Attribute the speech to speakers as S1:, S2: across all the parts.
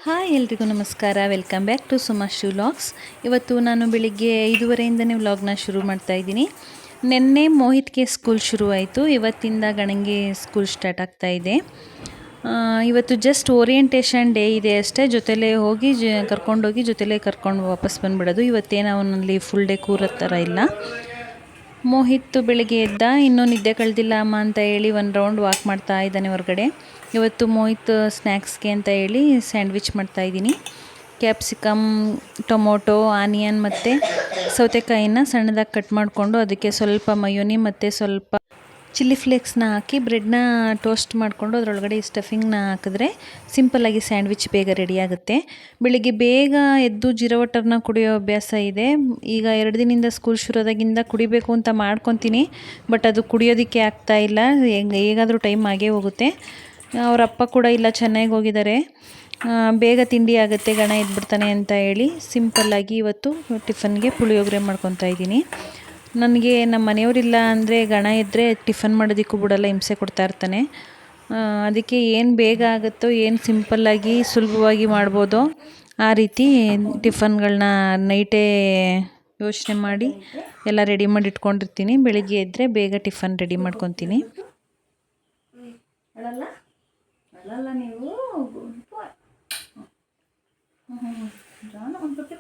S1: Hi ಎಲ್ರಿಗೂ ನಮಸ್ಕಾರ. Welcome back to Sumashree vlogs. ಇವತ್ತು ನಾನು ಬೆಳಿಗ್ಗೆ 5:30ಇಂದನೇ ವ್ಲಾಗ್ನ ಶುರು ಮಾಡ್ತಾಯಿದ್ದೀನಿ. ನಿನ್ನೆ ಮೋಹಿತ್ಗೆ ಸ್ಕೂಲ್ ಶುರುವಾಯಿತು, ಇವತ್ತಿಂದ ಗಣಂಗೆ ಸ್ಕೂಲ್ ಸ್ಟಾರ್ಟ್ ಆಗ್ತಾಯಿದೆ. ಇವತ್ತು ಜಸ್ಟ್ ಓರಿಯೆಂಟೇಷನ್ ಡೇ ಇದೆ ಅಷ್ಟೇ. ಜೊತೆಲೇ ಹೋಗಿ ಕರ್ಕೊಂಡೋಗಿ ಜೊತೆಲೇ ಕರ್ಕೊಂಡು ವಾಪಸ್ ಬಂದುಬಿಡೋದು. ಇವತ್ತೇನು ಅವನಲ್ಲಿ ಫುಲ್ ಡೇ ಕೂರೋ ಥರ ಇಲ್ಲ. ಮೋಹಿತ್ ಬೆಳಿಗ್ಗೆ ಎದ್ದ, ಇನ್ನೂ ನಿದ್ದೆ ಕಳೆದಿಲ್ಲ ಅಮ್ಮ ಅಂತ ಹೇಳಿ ಒಂದು ರೌಂಡ್ ವಾಕ್ ಮಾಡ್ತಾ ಇದ್ದಾನೆ ಹೊರಗಡೆ. ಇವತ್ತು ಮೋಹಿತ್ ಸ್ನ್ಯಾಕ್ಸ್ಗೆ ಅಂತ ಹೇಳಿ ಸ್ಯಾಂಡ್ವಿಚ್ ಮಾಡ್ತಾಯಿದ್ದೀನಿ. ಕ್ಯಾಪ್ಸಿಕಮ್, ಟೊಮೊಟೊ, ಆನಿಯನ್ ಮತ್ತು ಸೌತೆಕಾಯಿನ ಸಣ್ಣದಾಗಿ ಕಟ್ ಮಾಡಿಕೊಂಡು ಅದಕ್ಕೆ ಸ್ವಲ್ಪ ಮಯೋನಿ ಮತ್ತು ಸ್ವಲ್ಪ ಚಿಲ್ಲಿ ಫ್ಲೇಕ್ಸ್ನ ಹಾಕಿ ಬ್ರೆಡ್ನ ಟೋಸ್ಟ್ ಮಾಡಿಕೊಂಡು ಅದರೊಳಗಡೆ ಸ್ಟಫಿಂಗ್ನ ಹಾಕಿದ್ರೆ ಸಿಂಪಲ್ಲಾಗಿ ಸ್ಯಾಂಡ್ವಿಚ್ ಬೇಗ ರೆಡಿಯಾಗುತ್ತೆ. ಬೆಳಿಗ್ಗೆ ಬೇಗ ಎದ್ದು ಜೀರಾ ವಾಟರ್ನ ಕುಡಿಯೋ ಅಭ್ಯಾಸ ಇದೆ. ಈಗ 2 ದಿನದಿಂದ ಸ್ಕೂಲ್ ಶುರುವಾದಾಗಿಂದ ಕುಡಿಬೇಕು ಅಂತ ಮಾಡ್ಕೊತೀನಿ, ಬಟ್ ಅದು ಕುಡಿಯೋದಕ್ಕೆ ಆಗ್ತಾಯಿಲ್ಲ. ಹೇಗಾದರೂ ಟೈಮ್ ಆಗೇ ಹೋಗುತ್ತೆ. ಅವರ ಅಪ್ಪ ಕೂಡ ಇಲ್ಲ, ಚೆನ್ನಾಗಿ ಹೋಗಿದ್ದಾರೆ. ಬೇಗ ತಿಂಡಿ ಆಗುತ್ತೆ, ಗಣ ಎದ್ಬಿಡ್ತಾನೆ ಅಂತ ಹೇಳಿ ಸಿಂಪಲ್ಲಾಗಿ ಇವತ್ತು ಟಿಫನ್ಗೆ ಪುಳಿಯೋಗರೆ ಮಾಡ್ಕೊತಾ ಇದ್ದೀನಿ. ನನಗೆ ನಮ್ಮ ಮನೆಯವರಿಲ್ಲ ಅಂದರೆ ಗಣ ಇದ್ದರೆ ಟಿಫನ್ ಮಾಡೋದಕ್ಕೂ ಬಿಡಲ್ಲ, ಹಿಂಸೆ ಕೊಡ್ತಾ ಇರ್ತಾನೆ. ಅದಕ್ಕೆ ಏನು ಬೇಗ ಆಗುತ್ತೋ, ಏನು ಸಿಂಪಲ್ಲಾಗಿ ಸುಲಭವಾಗಿ ಮಾಡ್ಬೋದೋ ಆ ರೀತಿ ಟಿಫನ್ಗಳನ್ನ ನೈಟೇ ಯೋಚನೆ ಮಾಡಿ ಎಲ್ಲ ರೆಡಿ ಮಾಡಿ ಇಟ್ಕೊಂಡಿರ್ತೀನಿ. ಬೆಳಿಗ್ಗೆ ಎದ್ದರೆ ಬೇಗ ಟಿಫನ್ ರೆಡಿ ಮಾಡ್ಕೊತೀನಿ. ಅಳಲ್ಲ ನೀವು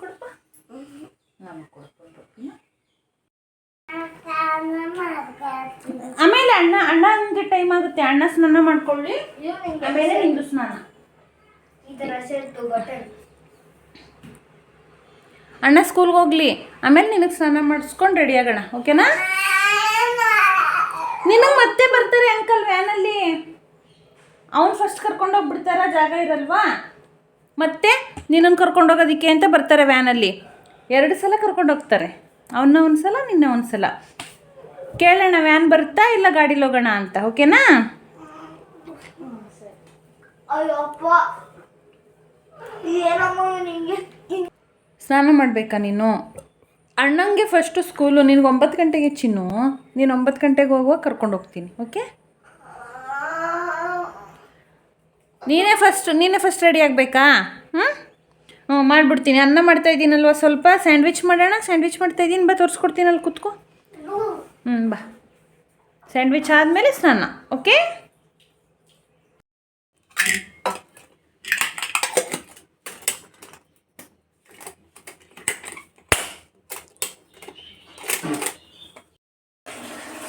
S1: ಕೊಡಪ್ಪ, ಆಮೇಲೆ ಅಣ್ಣಂಗೆ ಟೈಮ್ ಆಗುತ್ತೆ. ಅಣ್ಣ ಸ್ನಾನ ಮಾಡ್ಕೊಳ್ಳಿ, ಆಮೇಲೆ ನಿಂದು ಸ್ನಾನ. ಅಣ್ಣ ಸ್ಕೂಲ್ಗೆ ಹೋಗ್ಲಿ, ಆಮೇಲೆ ನಿನಗೆ ಸ್ನಾನ ಮಾಡಿಸ್ಕೊಂಡು ರೆಡಿ ಆಗೋಣ, ಓಕೆನಾ? ನಿನಗೆ ಮತ್ತೆ ಬರ್ತಾರೆ ಅಂಕಲ್ ವ್ಯಾನಲ್ಲಿ. ಅವ್ನು ಫಸ್ಟ್ ಕರ್ಕೊಂಡೋಗ್ಬಿಡ್ತಾರ, ಜಾಗ ಇರಲ್ವಾ? ಮತ್ತೆ ನಿನ್ನನ್ನು ಕರ್ಕೊಂಡೋಗೋದಕ್ಕೆ ಅಂತ ಬರ್ತಾರೆ ವ್ಯಾನಲ್ಲಿ. 2 ಸಲ ಕರ್ಕೊಂಡೋಗ್ತಾರೆ, ಅವನ್ನ ಒಂದು ಸಲ, ನಿನ್ನ ಒಂದು ಸಲ. ಕೇಳೋಣ ವ್ಯಾನ್ ಬರುತ್ತಾ ಇಲ್ಲ ಗಾಡೀಲಿ ಹೋಗೋಣ ಅಂತ, ಓಕೆನಾ? ಸ್ನಾನ ಮಾಡಬೇಕಾ ನೀನು? ಅಣ್ಣಂಗೆ ಫಸ್ಟು ಸ್ಕೂಲು, ನಿನಗೆ 9 ಗಂಟೆಗೆ ಚಿನ್ನು. ನೀನು 9 ಗಂಟೆಗೆ ಹೋಗುವಾಗ ಕರ್ಕೊಂಡು ಹೋಗ್ತೀನಿ, ಓಕೆ? ನೀನೇ ಫಸ್ಟ್ ರೆಡಿ ಆಗಬೇಕಾ? ಹ್ಞೂ ಮಾಡಿಬಿಡ್ತೀನಿ. ಅನ್ನ ಮಾಡ್ತಾಯಿದ್ದೀನಲ್ವ, ಸ್ವಲ್ಪ ಸ್ಯಾಂಡ್ವಿಚ್ ಮಾಡೋಣ. ಸ್ಯಾಂಡ್ವಿಚ್ ಮಾಡ್ತಾಯಿದ್ದೀನಿ, ಬಾ ತೋರಿಸ್ಕೊಡ್ತೀನಲ್ಲಿ ಕೂತ್ಕೋ. ಬಾ. ಸ್ಯಾಂಡ್ವಿಚ್ ಆದಮೇಲೆ ಸ್ನಾನ, ಓಕೆ?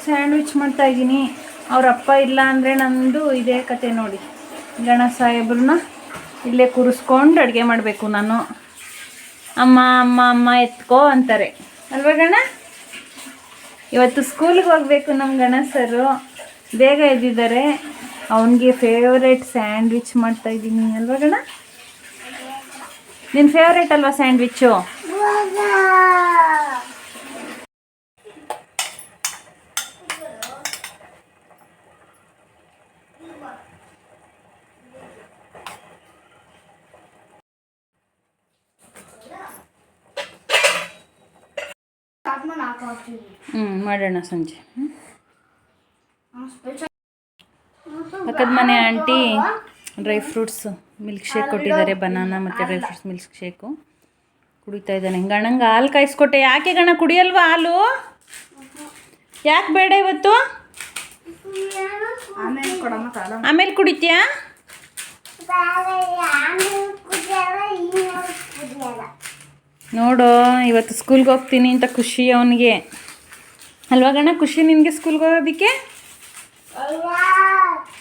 S1: ಸ್ಯಾಂಡ್ವಿಚ್ ಮಾಡ್ತಾಯಿದ್ದೀನಿ. ಅವ್ರ ಅಪ್ಪ ಇಲ್ಲ ಅಂದರೆ ನಮ್ಮದು ಇದೇ ಕತೆ ನೋಡಿ. ಗಣ ಸಾಹೇಬ್ರನ್ನ ಇಲ್ಲೇ ಕೂರಿಸ್ಕೊಂಡು ಅಡುಗೆ ಮಾಡಬೇಕು ನಾನು. ಅಮ್ಮ ಅಮ್ಮ ಅಮ್ಮ ಎತ್ಕೋ ಅಂತಾರೆ ಅಲ್ವಾ ಗಣ? ಇವತ್ತು ಸ್ಕೂಲ್ಗೆ ಹೋಗಬೇಕು ನಮ್ಮ ಗಣ ಸರು, ಬೇಗ ಎದ್ದಿದ್ದಾರೆ. ಅವನಿಗೆ ಫೇವ್ರೇಟ್ ಸ್ಯಾಂಡ್ವಿಚ್ ಮಾಡ್ತಾಯಿದ್ದೀನಿ ಅಲ್ವಾ ಗಣ? ನಿನ್ನ ಫೇವ್ರೇಟ್ ಅಲ್ವಾ ಸ್ಯಾಂಡ್ವಿಚ್ಚು? ಮಾಡೋಣ ಸಂಜೆ. ಪಕ್ಕದ ಮನೆ aunty dry fruits milk shake ಕೊಟ್ಟಿದ್ದಾರೆ. ಬನಾನಾ ಮತ್ತು ಡ್ರೈ ಫ್ರೂಟ್ಸ್ ಮಿಲ್ಕ್ ಶೇಕು ಕುಡಿತಾ ಇದ್ದಾನೆ. ಗಣಂಗೆ ಹಾಲು ಕಾಯಿಸ್ಕೊಟ್ಟೆ. ಯಾಕೆ ಗಣ ಕುಡಿಯಲ್ವಾ ಹಾಲು? ಯಾಕೆ ಬೇಡ ಇವತ್ತು? ಆಮೇಲೆ ಕುಡಿತೀಯಾ? ನೋಡು, ಇವತ್ತು ಸ್ಕೂಲ್ಗೆ ಹೋಗ್ತೀನಿ ಅಂತ ಖುಷಿ ಅವನಿಗೆ ಅಲ್ವಾ ಗಣ? ಖುಷಿ ನಿನಗೆ ಸ್ಕೂಲ್ಗೆ ಹೋಗೋದಕ್ಕೆ?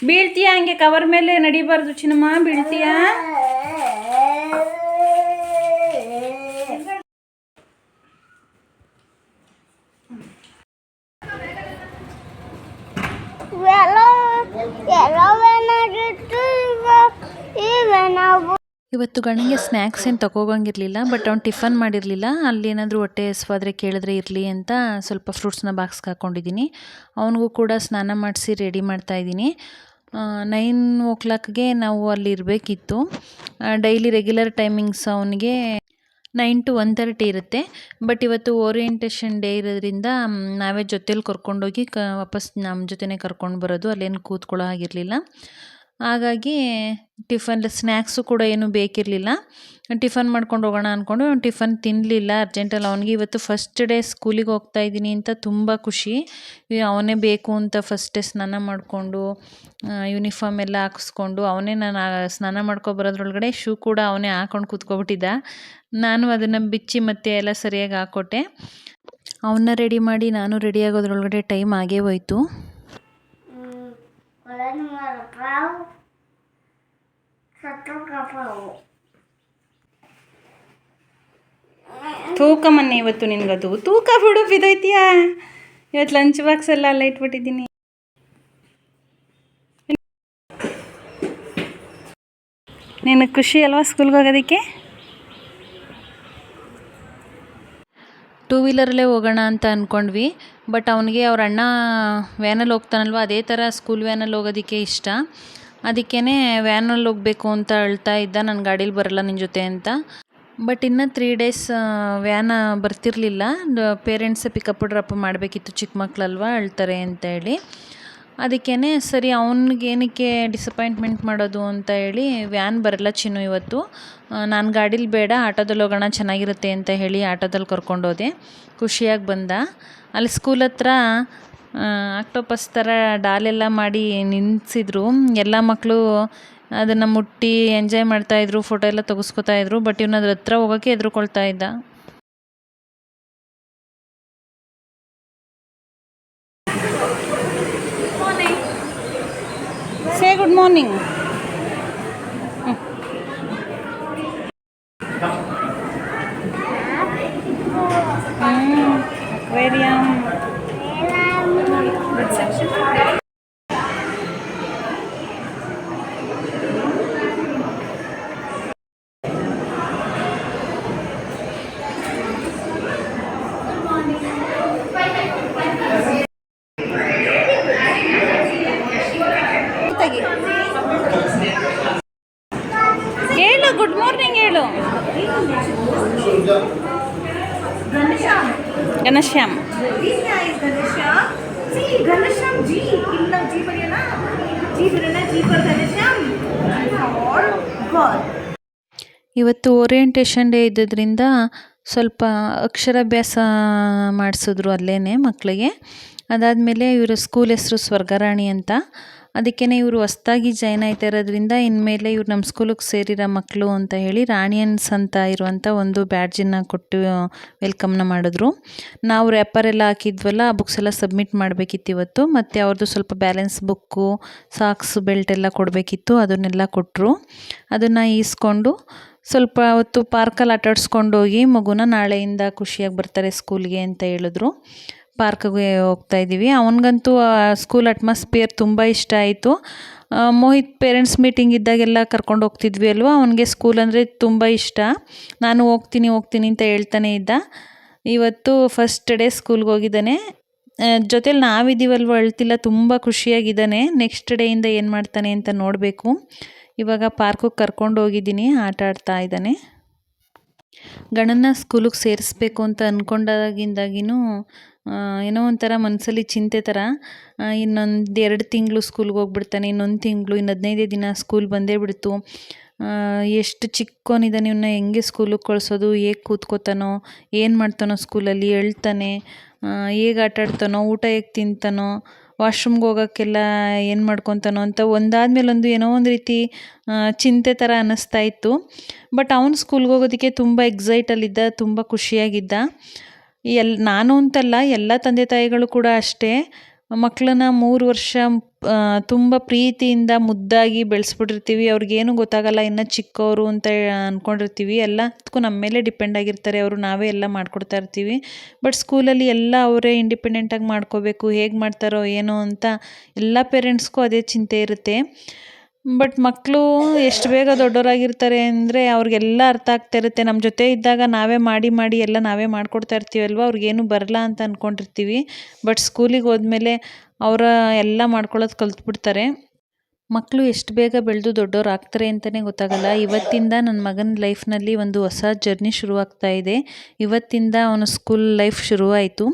S1: ಬೀಳ್ತೀಯಾ? ಹಂಗೆ ಕವರ್ ಮೇಲೆ ನಡಿಬಾರ್ದು ಚಿನ್ನಮ್ಮ, ಬೀಳ್ತೀಯಾ? ಇವತ್ತು ಗಣಿಗೆ ಸ್ನ್ಯಾಕ್ಸ್ ಏನು ತಗೋಗಂಗಿರಲಿಲ್ಲ, ಬಟ್ ಅವ್ನು ಟಿಫನ್ ಮಾಡಿರಲಿಲ್ಲ. ಅಲ್ಲೇನಾದರೂ ಹೊಟ್ಟೆ ಹಸ್ವಾದರೆ ಕೇಳಿದ್ರೆ ಇರಲಿ ಅಂತ ಸ್ವಲ್ಪ ಫ್ರೂಟ್ಸ್ನ ಬಾಕ್ಸ್ಗೆ ಹಾಕ್ಕೊಂಡಿದ್ದೀನಿ. ಅವನಿಗೂ ಕೂಡ ಸ್ನಾನ ಮಾಡಿಸಿ ರೆಡಿ ಮಾಡ್ತಾಯಿದ್ದೀನಿ. 9 ನಾವು ಅಲ್ಲಿ ಇರಬೇಕಿತ್ತು. ಡೈಲಿ ರೆಗ್ಯುಲರ್ ಟೈಮಿಂಗ್ಸ್ ಅವನಿಗೆ 9 to 1:30 ಇರುತ್ತೆ. ಬಟ್ ಇವತ್ತು ಓರಿಯೆಂಟೇಷನ್ ಡೇ ಇರೋದ್ರಿಂದ ನಾವೇ ಜೊತೇಲಿ ಕರ್ಕೊಂಡೋಗಿ ವಾಪಸ್ ನಮ್ಮ ಜೊತೆನೇ ಕರ್ಕೊಂಡು ಬರೋದು. ಅಲ್ಲೇನು ಕೂತ್ಕೊಳ್ಳೋ ಆಗಿರಲಿಲ್ಲ. ಹಾಗಾಗಿ ಸ್ನ್ಯಾಕ್ಸು ಕೂಡ ಏನೂ ಬೇಕಿರಲಿಲ್ಲ. ಟಿಫನ್ ಮಾಡ್ಕೊಂಡು ಹೋಗೋಣ ಅಂದ್ಕೊಂಡು ಟಿಫನ್ ತಿನ್ನಲಿಲ್ಲ ಅರ್ಜೆಂಟಲ್ಲಿ. ಅವನಿಗೆ ಇವತ್ತು ಫಸ್ಟ್ ಡೇ ಸ್ಕೂಲಿಗೆ ಹೋಗ್ತಾ ಇದ್ದೀನಿ ಅಂತ ತುಂಬ ಖುಷಿ. ಅವನೇ ಬೇಕು ಅಂತ ಫಸ್ಟ್ ಡೇ ಸ್ನಾನ ಮಾಡಿಕೊಂಡು ಯೂನಿಫಾರ್ಮ್ ಎಲ್ಲ ಹಾಕಿಸ್ಕೊಂಡು ಅವನೇ ನಾನು ಸ್ನಾನ ಬರೋದ್ರೊಳಗಡೆ ಶೂ ಕೂಡ ಅವನೇ ಹಾಕ್ಕೊಂಡು ಕೂತ್ಕೊಬಿಟ್ಟಿದ್ದ. ನಾನು ಅದನ್ನು ಬಿಚ್ಚಿ ಮತ್ತೆ ಎಲ್ಲ ಸರಿಯಾಗಿ ಹಾಕ್ಕೊಟ್ಟೆ. ಅವನ್ನ ರೆಡಿ ಮಾಡಿ ನಾನು ರೆಡಿ ಆಗೋದ್ರೊಳಗಡೆ ಟೈಮ್ ಆಗೇ ಹೋಯಿತು. ತೂಕ ಮೊನ್ನೆ ಇವತ್ತು ನಿನಗದು ತೂಕ ಬಿಡು ಬಿದ್ದೋಯ್ತೀಯಾ. ಇವತ್ತು ಲಂಚ್ ಬಾಕ್ಸ್ ಎಲ್ಲ ಅಲ್ಲ ಇಟ್ಬಿಟ್ಟಿದ್ದೀನಿ. ನಿನಗೆ ಖುಷಿ ಅಲ್ವಾ ಸ್ಕೂಲ್ಗೆ ಹೋಗೋದಕ್ಕೆ? 2 ವೀಲರಲ್ಲೇ ಹೋಗೋಣ ಅಂತ ಅಂದ್ಕೊಂಡ್ವಿ. ಬಟ್ ಅವನಿಗೆ ಅವ್ರ ಅಣ್ಣ ವ್ಯಾನಲ್ಲಿ ಹೋಗ್ತಾನಲ್ವ, ಅದೇ ಥರ ಸ್ಕೂಲ್ ವ್ಯಾನಲ್ಲಿ ಹೋಗೋದಕ್ಕೆ ಇಷ್ಟ. ಅದಕ್ಕೇ ವ್ಯಾನಲ್ಲಿ ಹೋಗಬೇಕು ಅಂತ ಅಳ್ತಾ ಇದ್ದ, ನಾನು ಗಾಡೀಲಿ ಬರಲ್ಲ ನಿನ್ನ ಜೊತೆ ಅಂತ. ಬಟ್ ಇನ್ನು 3 ಡೇಸ್ ವ್ಯಾನ ಬರ್ತಿರಲಿಲ್ಲ. ಪೇರೆಂಟ್ಸೇ ಪಿಕಪ್ ಡ್ರಾಪ್ ಮಾಡಬೇಕಿತ್ತು, ಚಿಕ್ಕ ಮಕ್ಕಳಲ್ವ ಅಳ್ತಾರೆ ಅಂತ ಹೇಳಿ. ಅದಕ್ಕೇ ಸರಿ ಏನಕ್ಕೆ ಡಿಸಪಾಯಿಂಟ್ಮೆಂಟ್ ಮಾಡೋದು ಅಂತ ಹೇಳಿ ವ್ಯಾನ್ ಬರಲ್ಲ ಚಿನ್ನು ಇವತ್ತು, ನಾನು ಗಾಡೀಲಿ ಬೇಡ ಆಟೋದಲ್ಲಿ ಹೋಗೋಣ ಚೆನ್ನಾಗಿರುತ್ತೆ ಅಂತ ಹೇಳಿ ಆಟೋದಲ್ಲಿ ಕರ್ಕೊಂಡೋದೆ. ಖುಷಿಯಾಗಿ ಬಂದ. ಅಲ್ಲಿ ಸ್ಕೂಲ್ ಹತ್ರ ಆಕ್ಟೋಪಸ್ ಥರ ಡಾಲೆಲ್ಲ ಮಾಡಿ ನಿಲ್ಲಿಸಿದ್ರು. ಎಲ್ಲ ಮಕ್ಕಳು ಅದನ್ನು ಮುಟ್ಟಿ ಎಂಜಾಯ್ ಮಾಡ್ತಾಯಿದ್ರು, ಫೋಟೋ ಎಲ್ಲ ತೆಗೆಸ್ಕೊತಾಯಿದ್ರು. ಬಟ್ ಇವನು ಅದ್ರ ಹತ್ರ ಹೋಗೋಕ್ಕೆ ಹೆದರ್ಕೊಳ್ತಾ ಇದ್ದ. ಸೇ ಗುಡ್ ಮಾರ್ನಿಂಗ್. ಅಕ್ವೇರಿಯಂ. ಹೇಳು ಗುಡ್ ಮಾರ್ನಿಂಗ್ ಹೇಳು. ಘನಶ್ಯಾಮ್. ಇವತ್ತು ಓರಿಯೆಂಟೇಷನ್ ಡೇ ಇದ್ದದ್ರಿಂದ ಸ್ವಲ್ಪ ಅಕ್ಷರಾಭ್ಯಾಸ ಮಾಡಿಸಿದ್ರು ಅಲ್ಲೇ ಮಕ್ಕಳಿಗೆ. ಅದಾದಮೇಲೆ ಇವರು ಸ್ಕೂಲ್ ಹೆಸರು ಸ್ವರ್ಗರಾಣಿ ಅಂತ. ಅದಕ್ಕೇ ಇವರು ಹೊಸ್ದಾಗಿ ಜಾಯ್ನ್ ಆಯ್ತಾ ಇರೋದ್ರಿಂದ ಇನ್ಮೇಲೆ ಇವ್ರು ನಮ್ಮ ಸ್ಕೂಲಿಗೆ ಸೇರಿರೋ ಮಕ್ಕಳು ಅಂತ ಹೇಳಿ ರಾಣಿಯನ್ಸ್ ಅಂತ ಇರುವಂಥ ಒಂದು ಬ್ಯಾಡ್ಜನ್ನು ಕೊಟ್ಟು ವೆಲ್ಕಮ್ನ ಮಾಡಿದ್ರು. ನಾವು ರ್ಯಾಪರೆಲ್ಲ ಹಾಕಿದ್ವಲ್ಲ, ಆ ಬುಕ್ಸ್ ಎಲ್ಲ ಸಬ್ಮಿಟ್ ಮಾಡಬೇಕಿತ್ತು ಇವತ್ತು. ಮತ್ತು ಅವ್ರದ್ದು ಸ್ವಲ್ಪ ಬ್ಯಾಲೆನ್ಸ್ ಬುಕ್ಕು, ಸಾಕ್ಸ್, ಬೆಲ್ಟ್ ಎಲ್ಲ ಕೊಡಬೇಕಿತ್ತು. ಅದನ್ನೆಲ್ಲ ಕೊಟ್ಟರು. ಅದನ್ನು ಈಸ್ಕೊಂಡು ಸ್ವಲ್ಪ ಹೊತ್ತು ಪಾರ್ಕಲ್ಲಿ ಆಟಾಡಿಸ್ಕೊಂಡೋಗಿ ಮಗುನ ನಾಳೆಯಿಂದ ಖುಷಿಯಾಗಿ ಬರ್ತಾರೆ ಸ್ಕೂಲ್ಗೆ ಅಂತ ಹೇಳಿದ್ರು. ಪಾರ್ಕ್ಗೆ ಹೋಗ್ತಾಯಿದ್ದೀವಿ. ಅವನಿಗಂತೂ ಸ್ಕೂಲ್ ಅಟ್ಮಾಸ್ಫಿಯರ್ ತುಂಬ ಇಷ್ಟ ಆಯಿತು. ಮೋಹಿತ್ ಪೇರೆಂಟ್ಸ್ ಮೀಟಿಂಗ್ ಇದ್ದಾಗೆಲ್ಲ ಕರ್ಕೊಂಡು ಹೋಗ್ತಿದ್ವಿ ಅಲ್ವ, ಅವನಿಗೆ ಸ್ಕೂಲ್ ಅಂದರೆ ತುಂಬ ಇಷ್ಟ. ನಾನು ಹೋಗ್ತೀನಿ ಅಂತ ಹೇಳ್ತಾನೆ ಇದ್ದ. ಇವತ್ತು ಫಸ್ಟ್ ಡೇ ಸ್ಕೂಲ್ಗೆ ಹೋಗಿದ್ದಾನೆ. ಜೊತೇಲಿ ನಾವಿದ್ದೀವಲ್ವ, ಅಳ್ತಿಲ್ಲ, ತುಂಬ ಖುಷಿಯಾಗಿದ್ದಾನೆ. ನೆಕ್ಸ್ಟ್ ಡೇಯಿಂದ ಏನು ಮಾಡ್ತಾನೆ ಅಂತ ನೋಡಬೇಕು. ಇವಾಗ ಪಾರ್ಕಿಗೆ ಕರ್ಕೊಂಡು ಹೋಗಿದ್ದೀನಿ, ಆಟ ಆಡ್ತಾ ಇದ್ದಾನೆ. ಗಣನ ಸ್ಕೂಲಿಗೆ ಸೇರಿಸ್ಬೇಕು ಅಂತ ಅಂದ್ಕೊಂಡಾಗಿಂದಾಗಿನೂ ಏನೋ ಒಂಥರ ಮನಸ್ಸಲ್ಲಿ ಚಿಂತೆ ಥರ. ಇನ್ನೊಂದು 2 ತಿಂಗಳು ಸ್ಕೂಲ್ಗೆ ಹೋಗ್ಬಿಡ್ತಾನೆ, ಇನ್ನೊಂದು ತಿಂಗಳು, ಇನ್ನು 15 ದಿನ ಸ್ಕೂಲ್ ಬಂದೇ ಬಿಡ್ತು. ಎಷ್ಟು ಚಿಕ್ಕವನಿದ್ದಾನೆ, ಇವನ್ನ ಹೆಂಗೆ ಸ್ಕೂಲಿಗೆ ಕಳಿಸೋದು, ಹೇಗೆ ಕೂತ್ಕೋತಾನೋ, ಏನು ಮಾಡ್ತಾನೋ ಸ್ಕೂಲಲ್ಲಿ, ಹೇಳ್ತಾನೆ, ಹೇಗೆ ಆಟಾಡ್ತಾನೋ, ಊಟ ಹೇಗೆ ತಿಂತಾನೋ, ವಾಶ್ರೂಮ್ಗೆ ಹೋಗೋಕ್ಕೆಲ್ಲ ಏನು ಮಾಡ್ಕೊತಾನೋ ಅಂತ ಒಂದಾದ್ಮೇಲೆ ಒಂದು ಏನೋ ಒಂದು ರೀತಿ ಚಿಂತೆ ಥರ ಅನ್ನಿಸ್ತಾ ಇತ್ತು. ಬಟ್ ಅವನು ಸ್ಕೂಲ್ಗೆ ಹೋಗೋದಕ್ಕೆ ತುಂಬ ಎಕ್ಸೈಟಲ್ಲಿದ್ದ, ತುಂಬ ಖುಷಿಯಾಗಿದ್ದ. ನಾನು ಅಂತಲ್ಲ, ಎಲ್ಲ ತಂದೆ ತಾಯಿಗಳು ಕೂಡ ಅಷ್ಟೇ. ಮಕ್ಕಳನ್ನ 3 ವರ್ಷ ತುಂಬ ಪ್ರೀತಿಯಿಂದ ಮುದ್ದಾಗಿ ಬೆಳೆಸ್ಬಿಟ್ಟಿರ್ತೀವಿ. ಅವ್ರಿಗೇನು ಗೊತ್ತಾಗಲ್ಲ, ಇನ್ನು ಚಿಕ್ಕವರು ಅಂತ ಅಂದ್ಕೊಂಡಿರ್ತೀವಿ. ಎಲ್ಲದಕ್ಕೂ ನಮ್ಮ ಮೇಲೆ ಡಿಪೆಂಡ್ ಆಗಿರ್ತಾರೆ ಅವರು, ನಾವೇ ಎಲ್ಲ ಮಾಡಿಕೊಡ್ತಾ ಇರ್ತೀವಿ. ಬಟ್ ಸ್ಕೂಲಲ್ಲಿ ಎಲ್ಲ ಅವರೇ ಇಂಡಿಪೆಂಡೆಂಟಾಗಿ ಮಾಡ್ಕೋಬೇಕು, ಹೇಗೆ ಮಾಡ್ತಾರೋ ಏನೋ ಅಂತ ಎಲ್ಲ ಪೇರೆಂಟ್ಸ್ಗೂ ಅದೇ ಚಿಂತೆ ಇರುತ್ತೆ. ಬಟ್ ಮಕ್ಕಳು ಎಷ್ಟು ಬೇಗ ದೊಡ್ಡವರಾಗಿರ್ತಾರೆ ಅಂದರೆ ಅವ್ರಿಗೆಲ್ಲ ಅರ್ಥ ಆಗ್ತಾ ಇರುತ್ತೆ. ನಮ್ಮ ಜೊತೆ ಇದ್ದಾಗ ನಾವೇ ಮಾಡಿ ಎಲ್ಲ ನಾವೇ ಮಾಡಿಕೊಡ್ತಾ ಇರ್ತೀವಲ್ವ, ಅವ್ರಿಗೇನು ಬರಲ್ಲ ಅಂತ ಅಂದ್ಕೊಂಡಿರ್ತೀವಿ. ಬಟ್ ಸ್ಕೂಲಿಗೆ ಹೋದ್ಮೇಲೆ ಅವರ ಎಲ್ಲ ಮಾಡ್ಕೊಳ್ಳೋದು ಕಲ್ತ್ಬಿಡ್ತಾರೆ. ಮಕ್ಕಳು ಎಷ್ಟು ಬೇಗ ಬೆಳೆದು ದೊಡ್ಡವ್ರು ಆಗ್ತಾರೆ ಅಂತಲೇ ಗೊತ್ತಾಗಲ್ಲ. ಇವತ್ತಿಂದ ನನ್ನ ಮಗನ ಲೈಫ್ನಲ್ಲಿ ಒಂದು ಹೊಸ ಜರ್ನಿ ಶುರುವಾಗ್ತಾ ಇದೆ. ಇವತ್ತಿಂದ ಅವನ ಸ್ಕೂಲ್ ಲೈಫ್ ಶುರುವಾಯಿತು.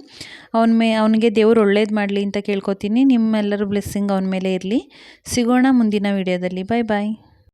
S1: ಅವನಿಗೆ ದೇವ್ರು ಒಳ್ಳೇದು ಮಾಡಲಿ ಅಂತ ಕೇಳ್ಕೊತೀನಿ. ನಿಮ್ಮೆಲ್ಲರ ಬ್ಲೆಸ್ಸಿಂಗ್ ಅವನ ಮೇಲೆ ಇರಲಿ. ಸಿಗೋಣ ಮುಂದಿನ ವಿಡಿಯೋದಲ್ಲಿ. ಬಾಯ್ ಬಾಯ್.